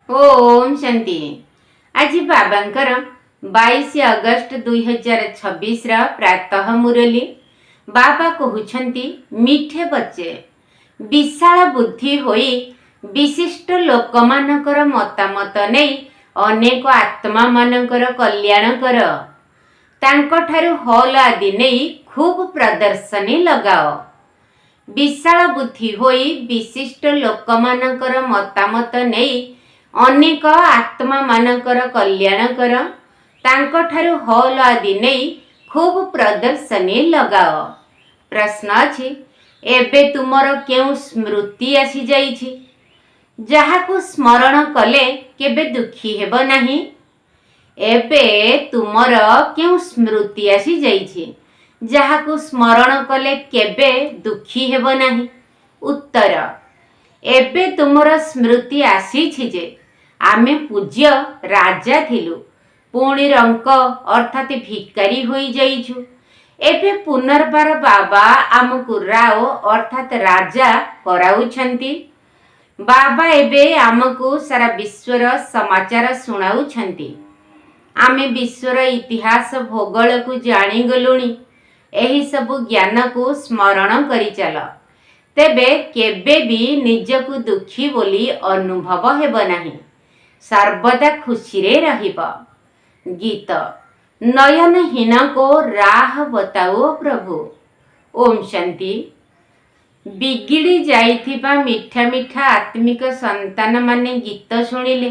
ओम शांति। आज बाबांकर 22 अगस्त 2026 प्रातः मुरली। बाबा कहउछंती, मिठे बच्चे विशाल बुद्धि होई विशिष्ट लोकमानकर मतामत नहीं अनेक आत्मा मानकर कल्याण कर। तांकठारु हल आदि नहीं खूब प्रदर्शनी लगाओ। विशाल बुद्धि होई विशिष्ट लोकमानकर मतामत नहीं अनेक आत्मा मानकर कल्याण कर। तांकठारु हल आदि नहीं खूब प्रदर्शनी लगाओ। प्रश्न अछि, एबे तुमर केउ स्मृति आसी जाइछि जाहाकु स्मरण कले केबे दुखी हेबो नाही? एबे तुमर केउ स्मृति आसी जाइछि जाहाकु स्मरण कले केबे दुखी हेबो नाही? उत्तर, एबे तुमर स्मृति आसीछि जे आमे पूज्य राजा थिलु, पुणी रंक अर्थात भिकारी होई जाइछु। एबे पुनर्बार बाबा आमकु राव अर्थात राजा कराउछंती। बाबा एबे आमकु सारा विश्वर समाचार सुनाउछंती। आमे विश्वर इतिहास भूगोल को जानी गलुणी। एही सबु ज्ञान को स्मरण करि चल, तेबे केबे भी निजकु दुखी बोली अनुभव हेब नाही, सर्वदा खुशी रे रहिब। गीत। नयनहीन को राह बताओ प्रभु। ओम शांति। बिगिड़ी जाइथिबा मिठा मिठा आत्मिक संतान माने गीत शुणिले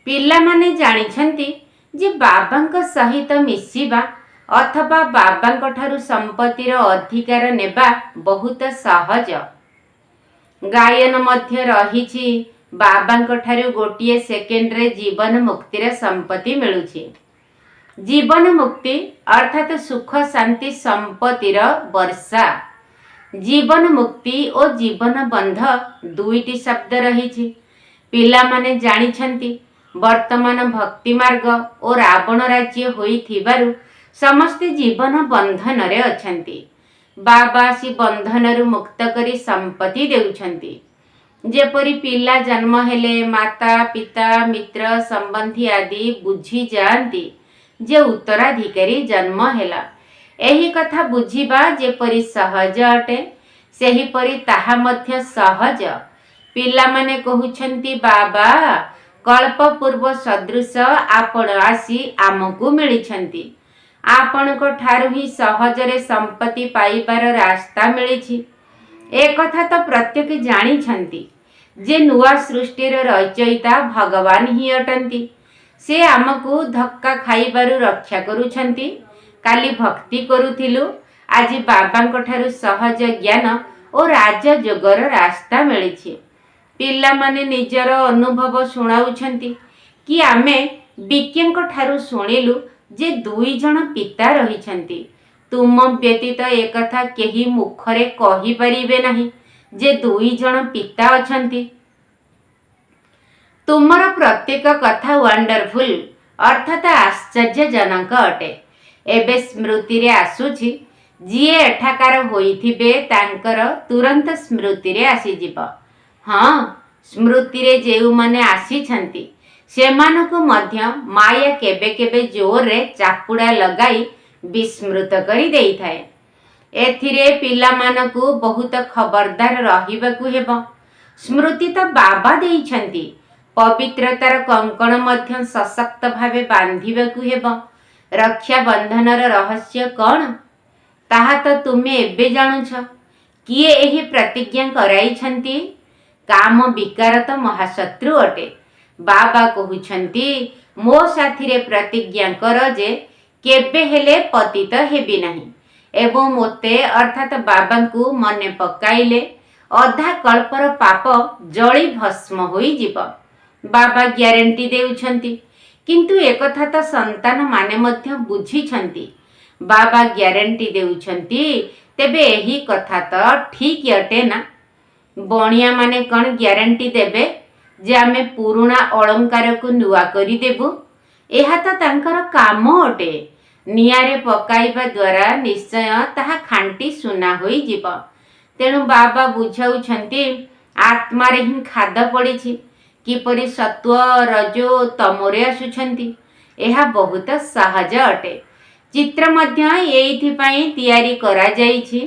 पिला माने जानिछंती जे बाबांक सहित मिसिबा अथवा बाबांक ठारु संपत्तिर अधिकार नेबा बहुत सहज। गायन मध्य रहिछि बाबांक ठारु गोटिए सेकेंड रे जीवन मुक्तिर संपत्ति मिलुछि। जीवन मुक्ति अर्थात सुख शांति संपत्तिर वर्षा। जीवन मुक्ति और जीवन बंध दुईटी शब्द रहिछि। पिला माने जानिछंती वर्तमान भक्ति मार्ग और रावण राज्य होइथिबारु समस्ते जीवन बंधन रे अछंती। बाबा आसी बंधनरु मुक्त करी संपत्ति देउछंती। जेपरी पिला जन्म हेले माता पिता मित्र संबंधी आदि बुझी जाती जे उत्तराधिकारी जन्म हेला। एही कथा बुझिबा जेपरी सहज अटे सेहीपरी ताहा मध्य सहज। पिला माने कहउछंती, बाबा कल्प पूर्व सदृश आपण आसी आमकु मिलिछंती। आपनको ठारु ही सहजरे संपत्ति पाइबार रास्ता मिलिछि। ए कथा तो प्रत्येक जानिछंती जे नुआ सृष्टिर रचयिता भगवान ही अटंती। से आमको धक्का खाइबारु रक्षा करुछंती। काली भक्ति करुथिलु, आज बाबांक ठारु सहज ज्ञान और राजयोगर रास्ता मिलिछि। पिला माने निजर अनुभव सुनाउछंती कि आमे विज्ञानक ठारु सुनिलु जे दुई जण पिता रहिछंती। तुम व्यतीत एक कथा केही मुखरे कहि परिबे नाही जे दुई जण पिता अछंती। तुमर प्रत्येक कथा वंडरफुल अर्थात आश्चर्यजनक अटे। एबे स्मृति रे आसुछि, जिए एठाकार होइथिबे तांकर तुरंत स्मृति रे आसी जिवो। हाँ, स्मृति रे जेउ माने आसीछंती सेमानको मध्य माया केबे केबे जोर रे चापुड़ा लगाई विस्मृत करी देई थाए। एथिरे पिला मानकु बहुत खबरदार रहिबाकु हेबो। स्मृति तो बाबा देइछंती, पवित्रतार कंकण मध्य सशक्त भावे बांधिबाकु हेबो। रक्षा बंधनर रहस्य कौन ताहा तो तुमे एबे जानुछ। किए एही प्रतिज्ञा कराइछंती? काम विकार तो महाशत्रु अटे। बाबा कहउछंती, मो साथी रे प्रतिज्ञा कर जे केबे हेले पतित हेबी नाही एवं मोते अर्थात बाबांकु मने पकाइले अधा कल्पर पाप जली भस्म होई जिवो। बाबा ग्यारंटी देउछंती, किंतु एकथा तो संतान माने मध्य बुझिछंती। बाबा ग्यारंटी देउछंती, तेबे एही कथा तो ठीक अटे ना? बणिया माने कौन ग्यारंटी देबे जे आमे पुरुणा अलंकार को नुआ करी देबु? एहा तो तांकर काम अटे। नियारे पकाइबा द्वारा निश्चय ताहा खांटी सुना होई जिवो। तेणु बाबा बुझाउछंती, आत्मारे ही खाद पड़िछि किपरि सत्व रजो तमोरे आसुछंती यह बहुत सहज अटे। चित्र मध्य एइथिपाई तैयारी करा जाइछि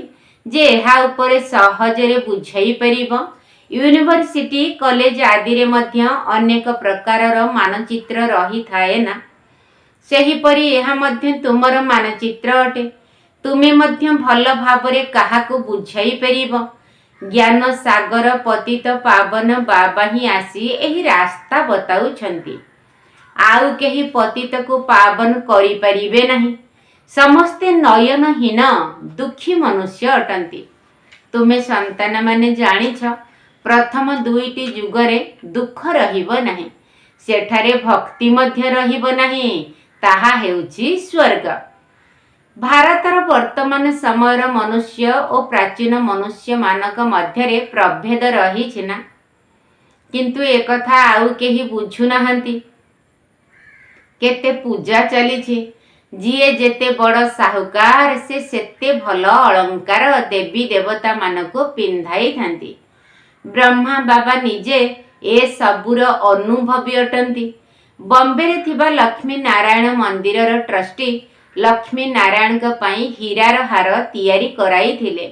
जे एहा उपरे सहजरे बुझाई परिबो। यूनिवर्सिटी कॉलेज आदि रे मध्य अनेक प्रकारर मानचित्र रही थाए ना, सेहीपरि एहा मध्य तुमर मानचित्र अटे। तुमे मध्य भल भावरे काहाकु बुझाई परिबो। ज्ञान सागर पतित पावन बाबा ही आसी एही रास्ता बताउछंती। आउ केही पतित को पावन करि परिबे नहीं। समस्ते नयनहीन दुखी मनुष्य अटंती। तुमे संतान माने जानिछ प्रथम दुईटी जुगरे दुख रहिब नहीं, सेठारे भक्ति मध्य रहिब नहीं, ताहा हेउछि स्वर्ग। भारतर वर्तमान समयर मनुष्य और प्राचीन मनुष्य मानक मध्यरे प्रभेद रही ना, किंतु एकथा आउ केही बुझु नाहंती। केते पूजा चलीछि, जिए जेते बड़ साहुकार से सेते भल अलंकार देवी देवता मानको पिंधाई थांती। ब्रह्मा बाबा निजे ए सबुर अनुभवी अटंती। बॉम्बे रे थिबा लक्ष्मी नारायण मंदिरर ट्रस्टी लक्ष्मी नारायण का पाई हीरार हार तैयारी कराई थिले।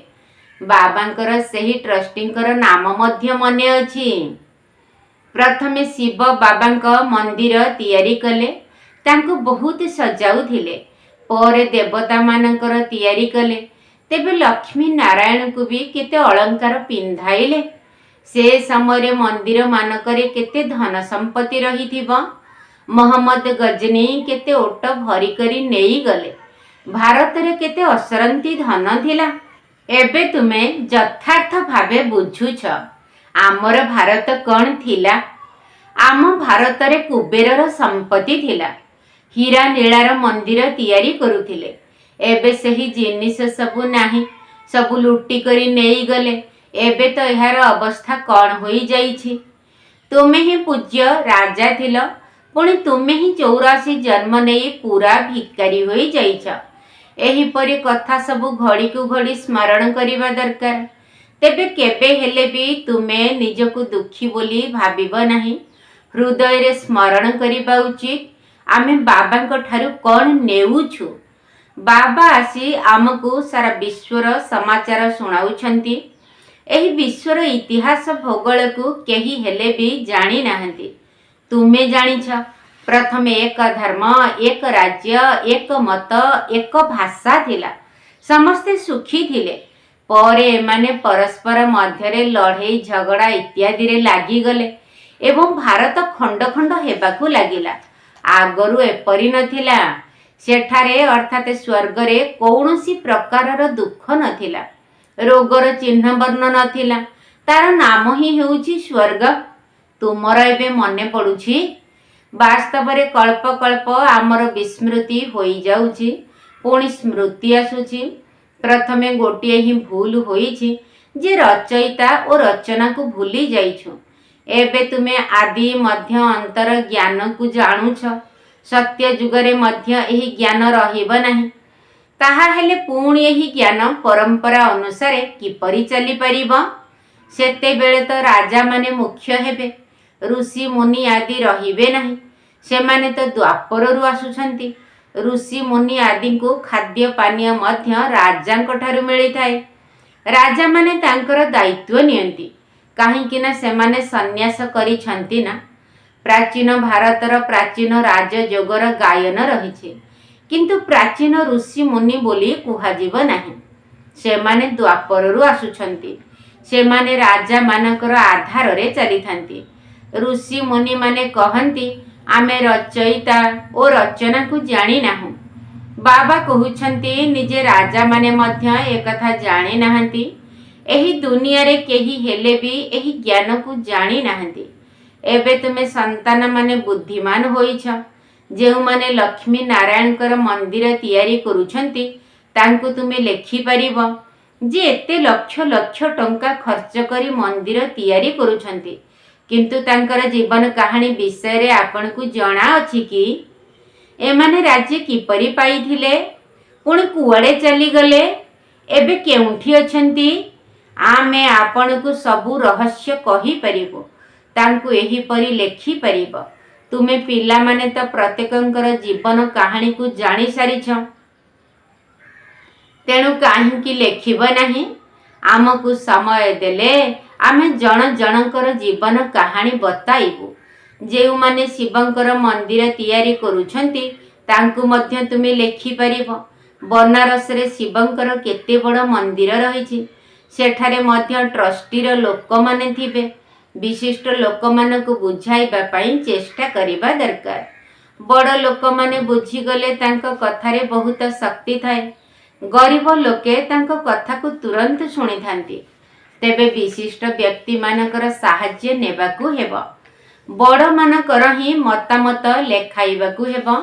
बाबांकर सही ट्रस्टींकर नाम मध्य मने अछि। प्रथमे शिव बाबांक मंदिर तैयारी कले, तांको बहुत सजाउ थिले। परे देवता मानकर तैयारी कले। तेबे लक्ष्मी नारायण को भी केते अलंकार पिंधाइले। से समय मंदिर मानकरे केते धन संपत्ति रही थिबा। मोहम्मद गजनी केते ओट भरी करी नेई गले। भारत रे केते असरंती धन थिला। एबे तुमे यथार्थ भावे बुझुछ आमर भारत कौन थिला। आम भारत रे कुबेरर संपत्ति थिला। हीरा नीलार मंदिर तैयारी करुथिले। एबे सही जिनिस सबु नाही, सबु लुटी करी नेई गले। एबे तो यार अवस्था कौन होई जाइछि। तुमे ही पूज्य राजा थिल, पुणी तुमे ही 84 जन्म नहीं पूरा भिकारी होई जाइछ। एहीपरि कथा सबु घड़ी को घड़ी स्मरण करिबा दरकार। तेबे केबे हेले भी तुमे निजको दुखी बोली भाबिब नाही। हृदय रे स्मरण करिबा उचित आमे बाबांक ठारू कौन नेउछु। बाबा आसी आमको सारा विश्वर समाचार सुनाउछंती। एही विश्वर इतिहास भूगोल को केही हेले भी जानी नाहंती। तुमे जानिछ प्रथम एक धर्म, एक राज्य, एक मत, एक भाषा थिला। समस्ते सुखी थिले। परे एमाने परस्पर मध्यरे लड़ाई झगड़ा इत्यादि रे लागी गले एवं भारत खंड खंड हेबाकू लागिला। आगरु एपरि नथिला। सेठारे अर्थात स्वर्गरे कौनसी प्रकारर दुख नथिला। रोगर चिन्ह वर्ण नथिला। तार नाम ही हेउछि स्वर्ग। तुमर एबे मने पड़ुछि। वास्तव रे कल्प कल्प आमर विस्मृति होई जाउछि, पुणी स्मृति आसुछि। प्रथमे गोटिए ही भूल होईछि जे रचयिता और रचना को भूली जाइछु। एबे तुमे आदि मध्य अंतर ज्ञान को जानुछ। सत्य जुगरे मध्य एही ज्ञान रहिब नाही। ताहा हेले पुणी एही ज्ञान परंपरा अनुसार किपरि चली परिब। सेते बेले तो राजा माने मुख्य हेबे, ऋषि मुनि आदि रहिबे नाही। सेमाने तो द्वापररु आसुछंती। ऋषि मुनि आदि को खाद्य पानीय मध्य राजांक ठारू मिली थाए। राजा माने तांकर दायित्व नियंती, काहेकि ना सेमाने सन्यास करिछंती ना। प्राचीन भारतर प्राचीन राजयोगर गायन रहिछे, किंतु प्राचीन ऋषि मुनि बोली कुहाजिब नाही। सेमाने द्वापररु आसुछंती। सेमाने राजा मानकर आधार रे चलिथांती। ऋषि मुनि माने कहंती आमे रचयिता और रचना को जानी नाहु। बाबा कहउछंती निजे राजा माने मध्य एकथा जानी नाहंती। एही दुनिया रे केही हेले भी एही ज्ञान को जानी नाहंती। एबे तुमे संतान माने बुद्धिमान होइछ। जेउ माने लक्ष्मी नारायणकर मंदिर तैयारी करूछंती तांको तुमे लेखि परिबो जे एते लक्ष लक्ष टंका खर्च करी मंदिर तैयारी करूछंती, किंतु तांकर जीवन कहानी विषय रे आपण को जणा अछि कि एमाने राज्य किपरि पाइथिले, पुणी कुआडे चली गले, एबे केउठी अछंती। आमे आपण को सबु रहस्य कहि परिबो। तांकु एहीपरि लेखि परिब। तुमे पिला माने तो प्रत्येकंकर जीवन कहानी को जानी सारिछ, तेणु काहींकी लेखिब नाही। आमको समय देले आमे जन जनकर जीवन कहानी बताइबु। जेउ माने शिवंकर मंदिर तैयारी करूछंती तांकु मध्य तुमे लेखि परिब। बनारस रे शिवंकर केते बड़ मंदिर रहिछि, सेठारे मध्य ट्रस्टीर लोक माने थिबे। विशिष्ट लोक मानकु बुझाइबा पई चेष्टा करिबा दरकार। बड़ लोक माने बुझी गले तांको कथारे बहुत शक्ति थाए। गरीब लोके तांको कथा को तुरंत शुणी थांती। तेबे विशिष्ट व्यक्ति मानकर साहाय्य नेबाकू हेबो। बड़ मानकर ही मतामत लेखाइबाकू हेबो,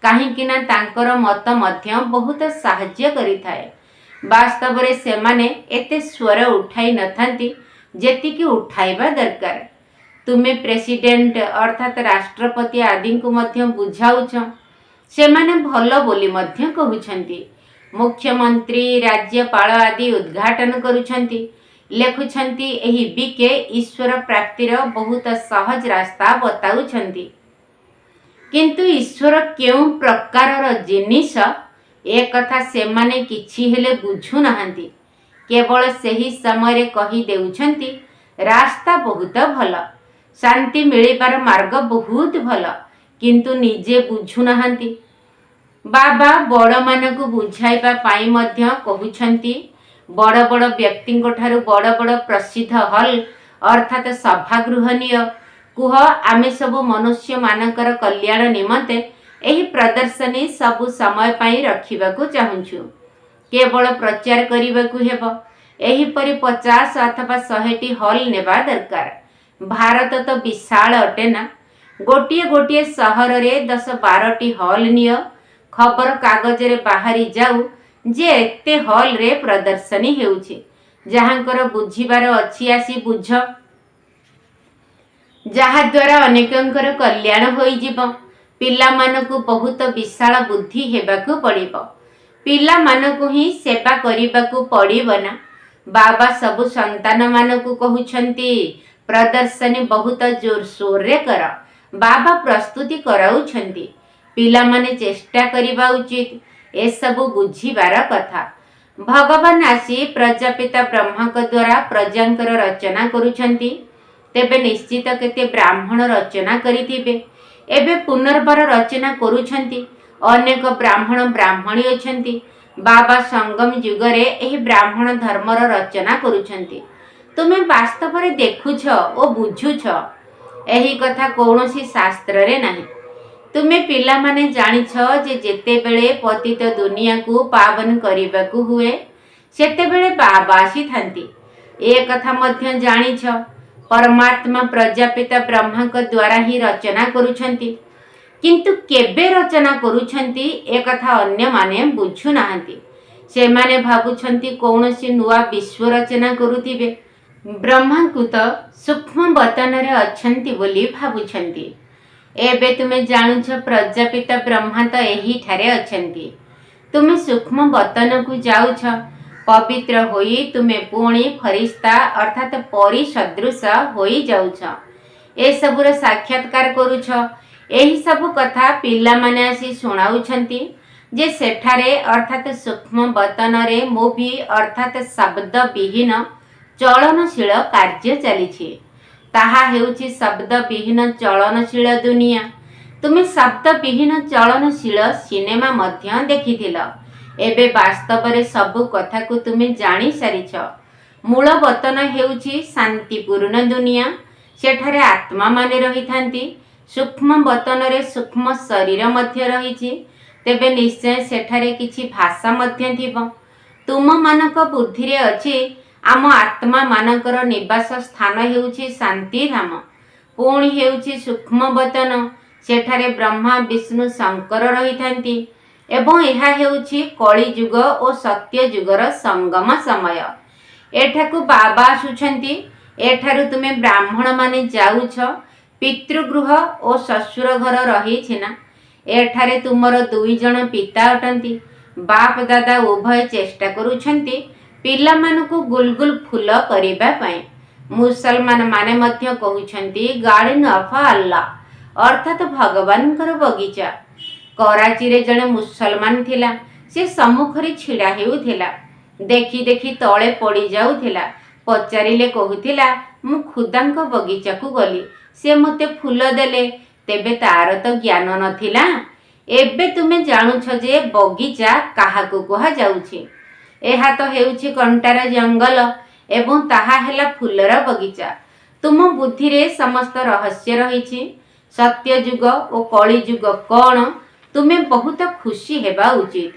काहींकिना तांकर मत मध्य बहुत साहाय्य करिथाए। वास्तव रे सेमाने एते स्वर उठाई नथांती जेतिकी उठाइबा दरकार। तुमे प्रेसिडेंट अर्थात राष्ट्रपति आदि को मध्य बुझाउछ, सेमाने भलो बोली मध्य कहउछंती। मुख्यमंत्री राज्यपाल आदि उद्घाटन करुछंती, लेखुछंती। एही बीके ईश्वर प्राप्तिर बहुत सहज रास्ता बताउछंती। किंतु ईश्वर केउं प्रकारर जिनिस ए कथा सेमाने किछि हेले बुझु नाहंती। केवल सही समय कही देउछंती रास्ता बहुत भल, शांति मिलिबार मार्ग बहुत भल, किंतु निजे बुझु नाहंती। बाबा बड़ मानकु बुझाइबा पाई मध्य कहउछंती। बड़ बड़ व्यक्तिंको ठारू बड़ बड़ प्रसिद्ध हल अर्थात सभागृह निय, कुह आमे सबु मनुष्य मानकर कल्याण निमंते एही प्रदर्शनी सबु समय पाई रखिबाकू चाहुछु। केवल प्रचार करिबाकू हेबो। एही परि 50 अथवा 100टी हल नेबा दरकार। भारत तो विशाल अटे ना, गोटिए गोटिए सहर रे 10-12टी हल निय। खबर कागज रे बाहरी जाऊ जे एते हल रे प्रदर्शनी हेउछि। जहांकर बुझिबार अछि आसी बुझ, जहा द्वारा अनेकंकर कल्याण होई जीव। पिला मानकु बहुत विशाल बुद्धि हेबाकू पड़िबो। पिला मानकु ही सेवा करिबाकू पड़िबो ना। बाबा सबु संतान मानकु कहउछंती प्रदर्शनी बहुत जोर शोर रे कर। बाबा प्रस्तुति कराउछंती, पिला माने चेष्टा करिबा उचित। ए सबु बुझिबार कथा। भगवान आसी प्रजापिता ब्रह्मा को द्वारा प्रजांकर रचना करूछंती, तेबे निश्चित केते ब्राह्मण रचना करिथिबे। एबे पुनर्बार रचना करूछंती। अनेक ब्राह्मण ब्राह्मणी अछंती। बाबा संगम युगरे एही ब्राह्मण धर्मर रचना करूछंती। तुमे वास्तव रे देखुछ ओ बुझुछ, एही कथा कौनसी शास्त्र रे नाही। तुमे पिला माने जानिछ जे जेते बेले पतित दुनिया को पावन करिबाकू हुए, सेते बेले बाबा आसी थांती। ए कथा मध्य जानिछ परमात्मा प्रजापिता ब्रह्मा को द्वारा ही रचना करूछंती, किंतु केबे रचना करूछंती ए कथा अन्य माने बुझु नाहंती। से माने भाबुछंती कौनसी नुआ विश्व रचना करूथिबे। ब्रह्मा को तो सूक्ष्म बतन रे अछंती बोली भाबुछंती। एबे तुमे जानुछ प्रजापिता ब्रह्मा तो एही ठारे अछंती। तुमे सूक्ष्म बतन को जाउछ, पवित्र होई तुमे पुणी फरिश्ता अर्थात परी सदृश होई जाउछ। ए सबुर साक्षात्कार करूछ। एही सबु कथा पिला माने आसी सुनाउछंती जे सेठारे अर्थात सूक्ष्म बतन रे मोभी अर्थात शब्द विहीन चलनशील कार्य चलीछि। ताहा हेउछि शब्द विहीन चलनशील दुनिया। तुमे शब्द विहीन चलनशील सिनेमा मध्य देखिथिल। एबे वास्तव रे सबु कथा को तुमे जानी सारिछ। मूल बतन हेउछि शांतिपूर्ण दुनिया। सेठारे आत्मा माने रहिथांती। सूक्ष्म बतन रे सूक्ष्म शरीर मध्य रहिछि। तेबे निश्चय सेठारे किछि भाषा मध्य थिबो। तुम मानक बुद्धि रे अछि आम आत्मा मानकर निवास स्थान हेउछि शांति धाम। पुणी हेउछि सूक्ष्म बतन। सेठारे ब्रह्मा विष्णु शंकर रहिथांती एवं एहा हेउछि कଳି जुग और सत्य जुगर संगम समय। एठाकु बाबा आसुछंती। एठारु तुमे ब्राह्मण माने जाउछ। पितृगृह और ससुर घर रही ना। एठारे तुमर 2 जन पिता अटंती। बाप दादा उभय चेष्टा करूछंती पिला मानकु गुलगुल फूल करिबा पई। मुसलमान माने मध्य कहउछंती गार्डन ऑफ अल्लाह अर्थात भगवानकर बगीचा। कराची रे जणे मुसलमान थिला, से सम्मुखरे छिड़ा हेउथिला। देखी देखी तळे पड़ी जाउथिला। पचारिले कहूथिला मु खुदांक बगीचा को गली, से मते फूल देले, तेबे तार तो ज्ञान नथिला। एबे तुमे जानुछ जे बगीचा काहाकू कुहा जाउछि। एहा तो हेउछि कंटार जंगल एवं ताहा हेला फूलर बगीचा। तुम बुद्धि रे समस्त रहस्य रहिछि। सत्य जुग और कली जुग कौन तुमे बहुत खुशी हेबा उचित।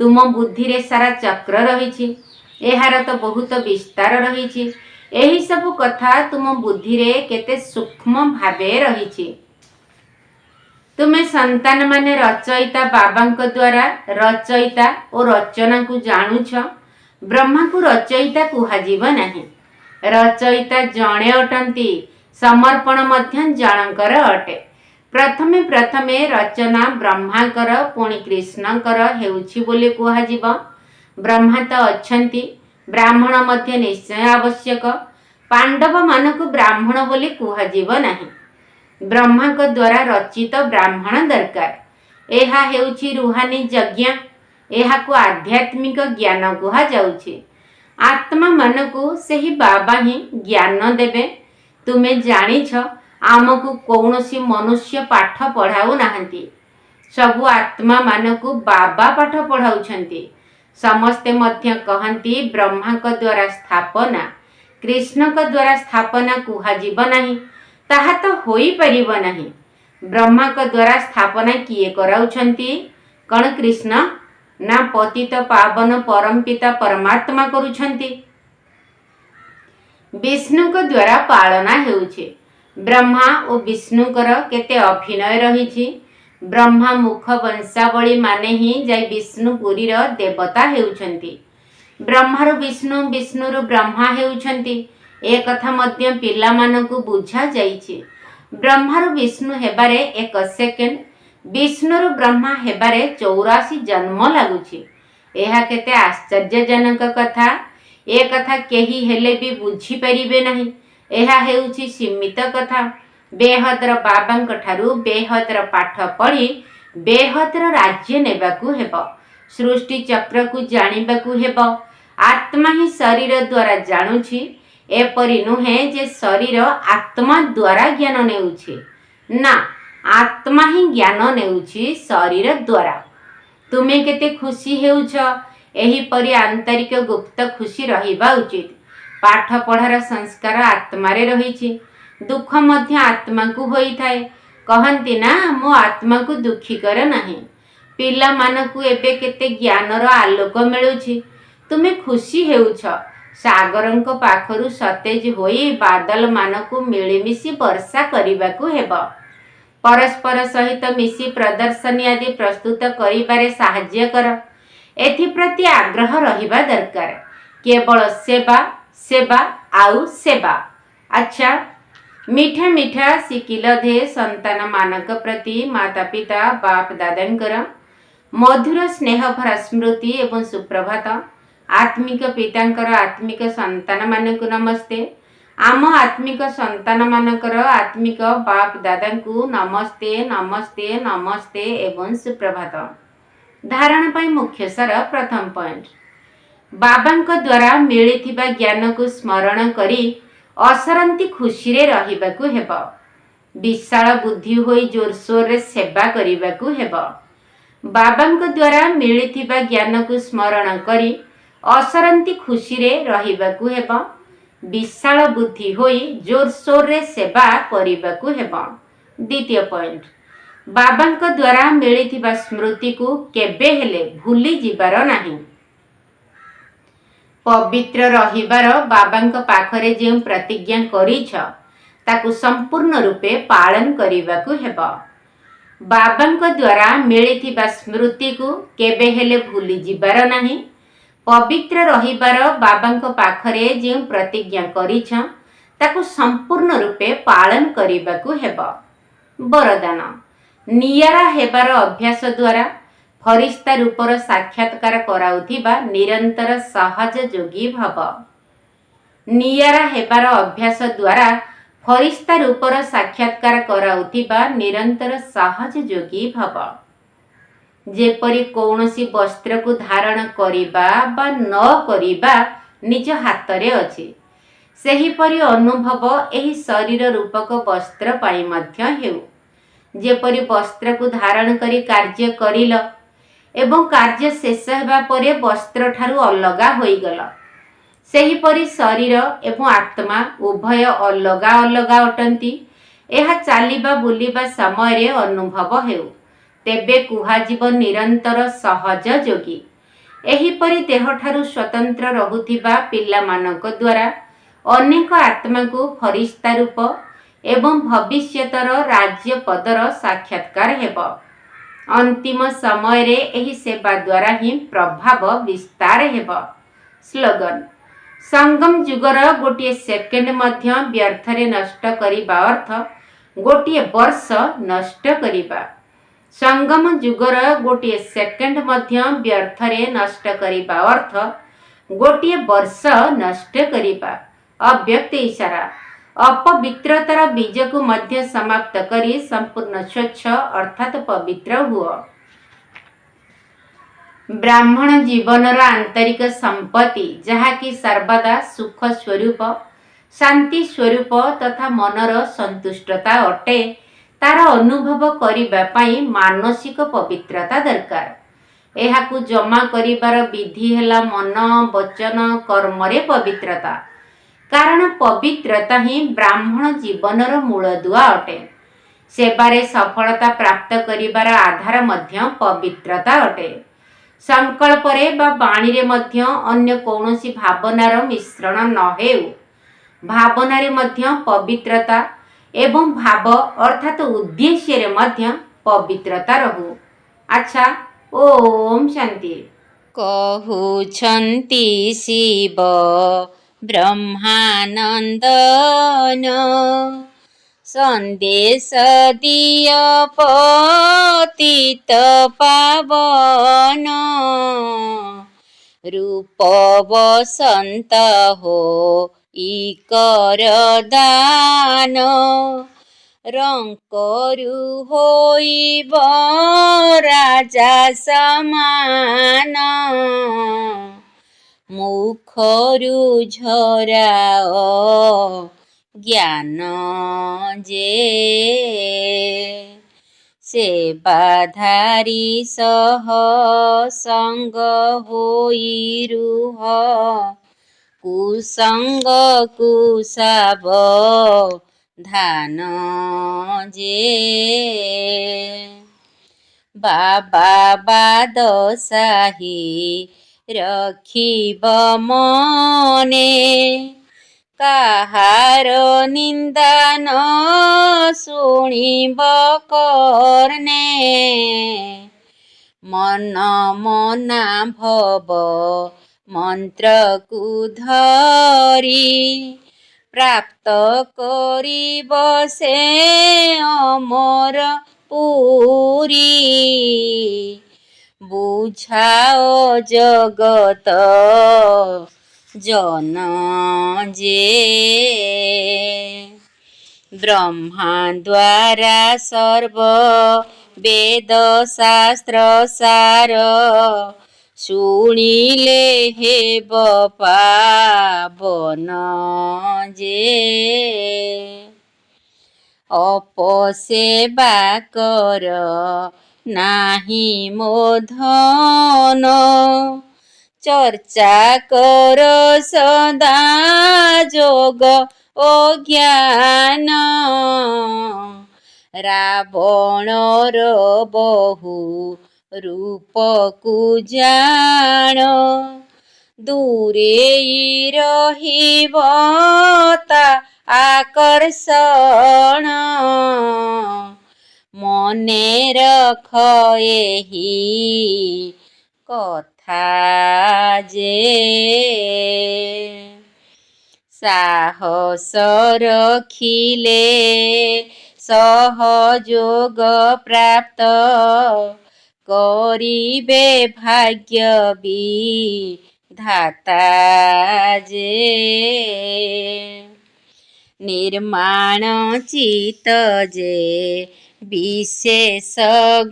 तुम बुद्धि रे सारा चक्र रहिछि, एहार तो बहुत विस्तार रहिछि। एही सब कथा तुम बुद्धि रे केते सूक्ष्म भावे रहिछि। तुमे संतान माने रचयिता बाबांक द्वारा रचयिता और रचना को जानुछ। ब्रह्मा को रचयिता कुहाजिब नाही। रचयिता जणे अटंती, समर्पण मध्य जनकर अटे। प्रथमे प्रथमे रचना ब्रह्माकर पुणी कृष्णकर हेउछि बोली कुहाजिब। ब्रह्मा तो अछंती, ब्राह्मण मध्य निश्चय आवश्यक। पांडव मानकु ब्राह्मण बोली कुहाजिब नाही। ब्रह्मा को द्वारा रचित ब्राह्मण दरकार। एहा हेउछि रुहानी यज्ञ। एहाकु आध्यात्मिक ज्ञान कुहा जाउछि। आत्मा मानकु सेही बाबा ही ज्ञान देबे। तुमे जानिछ आमकु कौनसी मनुष्य पाठ पढ़ाऊ नाहंती। सबु आत्मा मानकु बाबा पाठ पढ़ाउछंती। समस्ते मध्य कहंती ब्रह्मा को द्वारा स्थापना, कृष्ण को द्वारा स्थापना कुहाजिब नाही। ताहा तो होई परिब नाही। ब्रह्मा को द्वारा स्थापना किए कराउछंती? कण कृष्ण ना पतित पावन परम पिता परमात्मा करुछंती। विष्णु को द्वारा पालना हेउछि। ब्रह्मा और विष्णुकर केते अभिनय रहिछि। ब्रह्मा मुख वंशावली माने ही जाई विष्णुपुरी देवता हेउछंती। ब्रह्मारु विष्णु, विष्णुरु ब्रह्मा हेउछंती। ए कथा मध्य पिला मानकु बुझा जाइछि। ब्रह्मारु विष्णु हेबारे 1 सेकेंड, विष्णुरु ब्रह्मा हेबारे 84 जन्म लागुछि। एहा केते आश्चर्यजनक कथा। ए कथा केही हेले भी बुझी परिबे नाही। एहा हेउछि सीमित कथा। बेहदर बाबांक ठारू बेहदर पाठ पढ़ी बेहदर राज्य नेबाकू हेब। सृष्टि चक्र को जानिबाकू हेब। आत्मा ही शरीर द्वारा जानुछि। एपरि नुहे जे शरीर आत्मा द्वारा ज्ञान नेउछि। ना, आत्मा ही ज्ञान नेउछि शरीर द्वारा। तुमे केते खुशी हेउछ? एही परि आंतरिक गुप्त खुशी रहिबा उचित। पाठ पढ़ार संस्कार आत्मारे रहिछि। दुख मध्य आत्मा को होई थाए। कहंती ना मो आत्मा को दुखी कर नाही। पिला मानकु एबे केते ज्ञानर आलोक मिलुछि। तुमे खुशी हेउछ। सागरंक पाखरु सतेज होई बादल मानकु मिलिमिशि वर्षा करिबाकू हेब। परस्पर सहित मिशी प्रदर्शनी आदि प्रस्तुत करिबारे साहाय्य कर। एथिप्रति आग्रह रहिबा दरकार। केवल सेवा सेवा आउ सेवा। अच्छा, मीठा मीठा शिकिल धे संतान मानक प्रति माता पिता बाप दादांकर मधुर स्नेह भरा स्मृति एवं सुप्रभात। आत्मिक पितांकर आत्मिक संतान मानक नमस्ते। आम आत्मिक संतान मानकर आत्मिक बाप दादांकु नमस्ते नमस्ते नमस्ते एवं सुप्रभात। धारण पाई मुख्य सार प्रथम पॉइंट, बाबांक द्वारा मिलिथिबा ज्ञान को स्मरण करी असरंती खुशी रे रहिबाकू हेब। विशाल बुद्धि होई जोरसोर रे सेवा करिबाकू हेब। बाबांक द्वारा मिलिथिबा ज्ञान को स्मरण करी असरंती खुशी रे रहिबाकू हेब। विशाल बुद्धि होई जोरसोर रे सेवा करिबाकू हेब। द्वितीय पॉइंट, बाबांक द्वारा मिलिथिबा स्मृति को केबे हेले भूली जिबार नाही। पवित्र रहिबार बाबांक पाखरे जे प्रतिज्ञा करिछ ताकु संपूर्ण रूपे पालन करिबाकू हेब। बाबांक द्वारा मिलिथिबा स्मृति को केबे हेले भूली जिबार नाही। पवित्र रहिबार बाबांक पाखरे जे प्रतिज्ञा करिछ ताकु संपूर्ण रूपे पालन करिबाकू हेब। वरदान, नियारा हेबार अभ्यास द्वारा फरिश्ता रूपर साक्षात्कार कराउथिबा निरंतर सहज योगी भव। ନିଆରା ହେବାର ଅଭ୍ୟାସ ଦ୍ୱାରା ଫରିସ୍ତା ରୂପର ସାକ୍ଷାତକାର କରାଉଥିବା ନିରନ୍ତର ସହଜ ଯୋଗୀ ଭବ। ଯେପରି କୌଣସି ବସ୍ତ୍ରକୁ ଧାରଣ କରିବା ବା ନ କରିବା ନିଜ ହାତରେ ଅଛି, ସେହିପରି ଅନୁଭବ ଏହି ଶରୀର ରୂପକ ବସ୍ତ୍ର ପାଇଁ ମଧ୍ୟ ହେଉ। ଯେପରି ବସ୍ତ୍ରକୁ ଧାରଣ କରି କାର୍ଯ୍ୟ କରିଲ ଏବଂ କାର୍ଯ୍ୟ ଶେଷ ହେବା ପରେ ବସ୍ତ୍ରଠାରୁ ଅଲଗା ହୋଇଗଲ, ସେହିପରି ଶରୀର ଏବଂ ଆତ୍ମା ଉଭୟ ଅଲଗା ଅଲଗା ଅଟନ୍ତି। ଏହା ଚାଲିବା ବୁଲିବା ସମୟରେ ଅନୁଭବ ହେଉ, ତେବେ କୁହାଯିବ ନିରନ୍ତର ସହଜ ଯୋଗୀ। ଏହିପରି ଦେହଠାରୁ ସ୍ୱତନ୍ତ୍ର ରହୁଥିବା ପିଲାମାନଙ୍କ ଦ୍ୱାରା ଅନେକ ଆତ୍ମାକୁ ଫରିସ୍ତା ରୂପ ଏବଂ ଭବିଷ୍ୟତର ରାଜ୍ୟ ପଦର ସାକ୍ଷାତକାର ହେବ। ଅନ୍ତିମ ସମୟରେ ଏହି ସେବା ଦ୍ୱାରା ହିଁ ପ୍ରଭାବ ବିସ୍ତାର ହେବ। ସ୍ଲୋଗାନ: ସଙ୍ଗମ ଯୁଗର ଗୋଟିଏ ସେକେଣ୍ଡ ମଧ୍ୟ ବ୍ୟର୍ଥରେ ନଷ୍ଟ କରିବା ଅର୍ଥ ଗୋଟିଏ ବର୍ଷ ନଷ୍ଟ କରିବା। ସଙ୍ଗମ ଯୁଗର ଗୋଟିଏ ସେକେଣ୍ଡ ମଧ୍ୟ ବ୍ୟର୍ଥରେ ନଷ୍ଟ କରିବା ଅର୍ଥ ଗୋଟିଏ ବର୍ଷ ନଷ୍ଟ କରିବା। ଅବ୍ୟକ୍ତ ଇଶାରା: ଅପବିତ୍ରତାର ବୀଜକୁ ମଧ୍ୟ ସମାପ୍ତ କରି ସମ୍ପୂର୍ଣ୍ଣ ସ୍ୱଚ୍ଛ ଅର୍ଥାତ୍ ପବିତ୍ର ହୁଅ। ବ୍ରାହ୍ମଣ ଜୀବନର ଆନ୍ତରିକ ସମ୍ପତ୍ତି, ଯାହାକି ସର୍ବଦା ସୁଖ ସ୍ୱରୂପ, ଶାନ୍ତି ସ୍ୱରୂପ ତଥା ମନର ସନ୍ତୁଷ୍ଟତା ଅଟେ, ତାର ଅନୁଭବ କରିବା ପାଇଁ ମାନସିକ ପବିତ୍ରତା ଦରକାର। ଏହାକୁ ଜମା କରିବାର ବିଧି ହେଲା ମନ, ବଚନ, କର୍ମରେ ପବିତ୍ରତା। କାରଣ ପବିତ୍ରତା ହିଁ ବ୍ରାହ୍ମଣ ଜୀବନର ମୂଳଦୁଆ ଅଟେ। ସେବାରେ ସଫଳତା ପ୍ରାପ୍ତ କରିବାର ଆଧାର ମଧ୍ୟ ପବିତ୍ରତା ଅଟେ। ସଂକଳ୍ପରେ ବା ବାଣୀରେ ମଧ୍ୟ ଅନ୍ୟ କୌଣସି ଭାବନାର ମିଶ୍ରଣ ନ ହେଉ। ଭାବନାରେ ମଧ୍ୟ ପବିତ୍ରତା ଏବଂ ଭାବ ଅର୍ଥାତ୍ ଉଦ୍ଦେଶ୍ୟରେ ମଧ୍ୟ ପବିତ୍ରତା ରହୁ। ଆଚ୍ଛା, ଓମ୍ ଶାନ୍ତି। କହୁଛନ୍ତି ଶିବ ବ୍ରହ୍ମାନନ୍ଦନ, ସନ୍ଦେଶ ଦିଅ ପତିତ ପାବନ, ରୂପ ବସନ୍ତ ହୋଇ କର ଦାନ, ରଙ୍କରୁ ହୋଇବ ରାଜା ସମାନ, ମୁଖରୁ ଝରାଅ ଜ୍ଞାନ ଯେ, ସେବାଧାରୀ ସହ ସଙ୍ଗ ହୋଇ ରୁହ, କୁସଙ୍ଗକୁ ସାବଧାନ ଯେ, ବାବା ବାଦଶାହୀ ରଖିବ ମନେ, କାହାର ନିନ୍ଦା ନ ଶୁଣିବ କର୍ଣ୍ଣେ, ମନ ମନା ଭବ ମନ୍ତ୍ରକୁ ଧରି, ପ୍ରାପ୍ତ କରିବ ସେ ଅମର ପୁରୀ, ବୁଝାଅ ଜଗତ ଜନ ଯେ, ବ୍ରହ୍ମା ଦ୍ୱାରା ସର୍ବ ବେଦ ଶାସ୍ତ୍ର ସାର, ଶୁଣିଲେ ହେବ ପାବନ ଯେ, ଅପସେବା କର ନାହିଁ ମୋ ଧନ, ଚର୍ଚ୍ଚା କର ସଦା ଯୋଗ ଓ ଜ୍ଞାନ, ରାବଣର ବହୁ ରୂପକୁ ଜାଣ, ଦୂରେଇ ରହିବ ତା ଆକର୍ଷଣ, ମନେ ରଖ ଏହି କଥା ଯେ, ସାହସ ରଖିଲେ ସହଯୋଗ ପ୍ରାପ୍ତ, କରିବେ ଭାଗ୍ୟ धाता जे निर्माण चित जे विशेष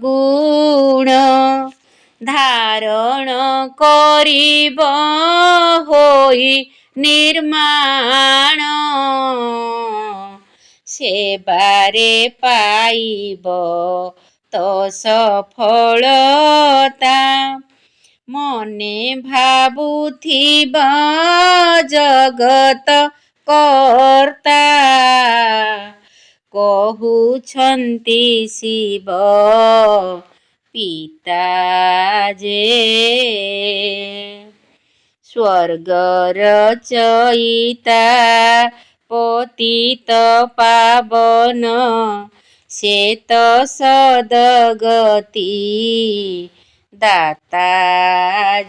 गुण धारण करिब होई निर्माण सेबारे पाइब तो सफलता मने भाबुथिब जगत कर्ता कहुछन्ति शिव पिता जे स्वर्ग रचयिता पतित पावन शेत सदगति दाता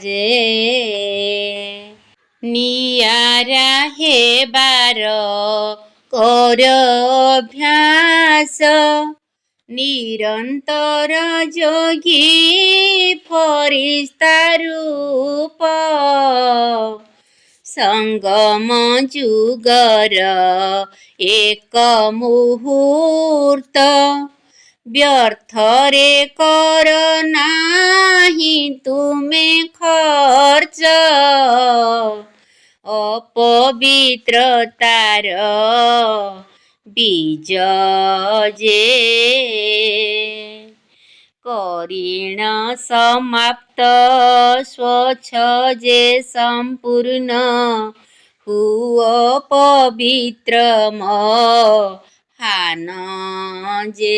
जे नियारा हेबार कर अभ्यास निरंतर जोगी फरिस्ता रूप संगम जुगर एक मुहूर्त व्यर्थरे कर नाही तुमे खर्च अपवित्रतार बीज जे करिण समाप्त स्वच्छ जे संपूर्ण हुओ पवित्र हान जे